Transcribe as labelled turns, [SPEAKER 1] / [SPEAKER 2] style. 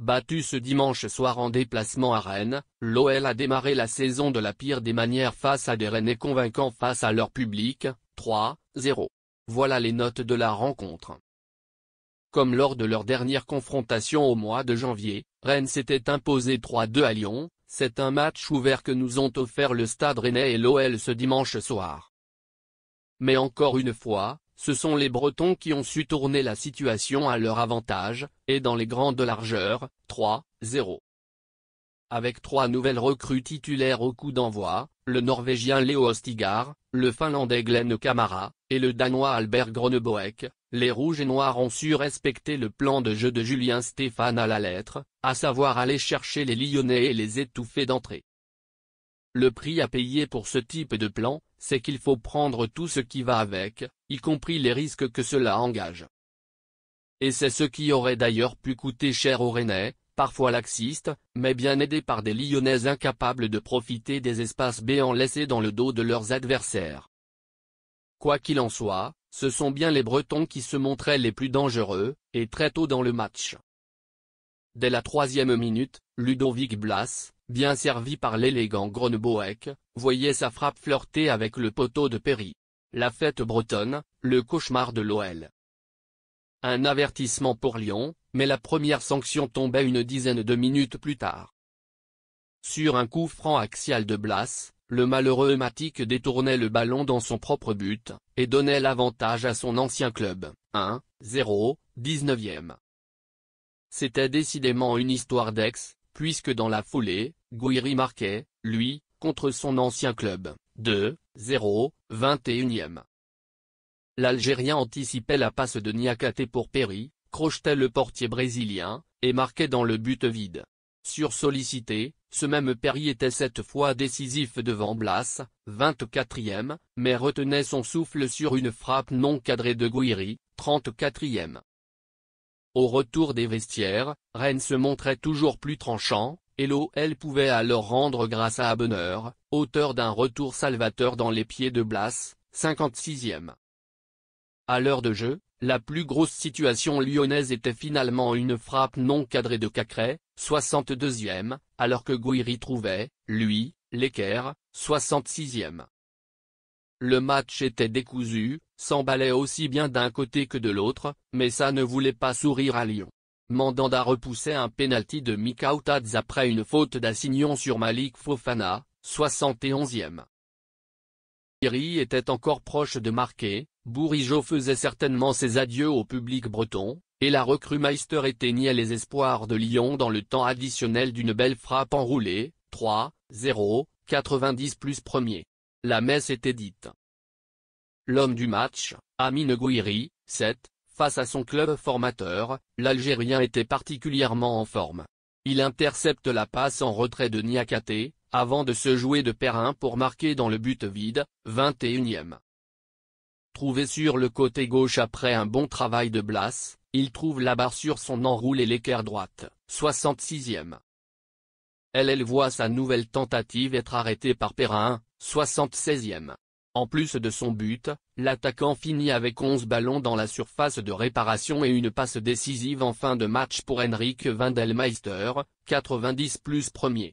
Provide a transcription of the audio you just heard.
[SPEAKER 1] battu ce dimanche soir en déplacement à Rennes, l'OL a démarré la saison de la pire des manières face à des Rennais convaincants face à leur public, 3-0. Voilà les notes de la rencontre. Comme lors de leur dernière confrontation au mois de janvier, Rennes s'était imposé 3-2 à Lyon. C'est un match ouvert que nous ont offert le Stade Rennais et l'OL ce dimanche soir. Mais encore une fois, ce sont les Bretons qui ont su tourner la situation à leur avantage, et dans les grandes largeurs, 3-0. Avec 3 nouvelles recrues titulaires au coup d'envoi, le Norvégien Leo Østigard, le Finlandais Glenn Kamara, et le Danois Albert Grøneboek, les Rouges et Noirs ont su respecter le plan de jeu de Julien Stéphan à la lettre, à savoir aller chercher les Lyonnais et les étouffer d'entrée. Le prix à payer pour ce type de plan, c'est qu'il faut prendre tout ce qui va avec, y compris les risques que cela engage. Et c'est ce qui aurait d'ailleurs pu coûter cher aux Rennais, parfois laxistes, mais bien aidés par des Lyonnais incapables de profiter des espaces béants laissés dans le dos de leurs adversaires. Quoi qu'il en soit, ce sont bien les Bretons qui se montraient les plus dangereux, et très tôt dans le match. Dès la 3e minute, Ludovic Blas, bien servi par l'élégant Grøneboek, voyait sa frappe flirter avec le poteau de Perry. La fête bretonne, le cauchemar de l'OL. Un avertissement pour Lyon, mais la première sanction tombait une dizaine de minutes plus tard. Sur un coup franc axial de Blas, le malheureux Matic détournait le ballon dans son propre but, et donnait l'avantage à son ancien club, 1-0, 19e. C'était décidément une histoire d'ex, puisque dans la foulée, Gouiri marquait, lui, contre son ancien club, 2-0, 21e. L'Algérien anticipait la passe de Niakhaté pour Perry, crochetait le portier brésilien, et marquait dans le but vide. Sursollicité, ce même Perry était cette fois décisif devant Blas, 24e, mais retenait son souffle sur une frappe non cadrée de Gouiri, 34e. Au retour des vestiaires, Rennes se montrait toujours plus tranchant, et l'OL pouvait alors rendre grâce à Abner, auteur d'un retour salvateur dans les pieds de Blas, 56e. À l'heure de jeu, la plus grosse situation lyonnaise était finalement une frappe non cadrée de Cacré, 62e, alors que Gouiri trouvait, lui, l'équerre, 66e. Le match était décousu, s'emballait aussi bien d'un côté que de l'autre, mais ça ne voulait pas sourire à Lyon. Mandanda repoussait un pénalty de Mika Outadze après une faute d'Assignon sur Malik Fofana, 71e. Gouiri était encore proche de marquer, Bourigeaud faisait certainement ses adieux au public breton, et la recrue Meister éteignait les espoirs de Lyon dans le temps additionnel d'une belle frappe enroulée, 3-0, 90 plus premier. La messe était dite. L'homme du match, Amine Gouiri, 7, face à son club formateur, l'Algérien était particulièrement en forme. Il intercepte la passe en retrait de Niakhaté, avant de se jouer de Perrin pour marquer dans le but vide, 21e. Trouvé sur le côté gauche après un bon travail de Blas, il trouve la barre sur son enroulé l'équerre droite, 66e. Elle voit sa nouvelle tentative être arrêtée par Perrin, 76e. En plus de son but, l'attaquant finit avec 11 ballons dans la surface de réparation et une passe décisive en fin de match pour Henrik Vandelmeister, 90 plus premier.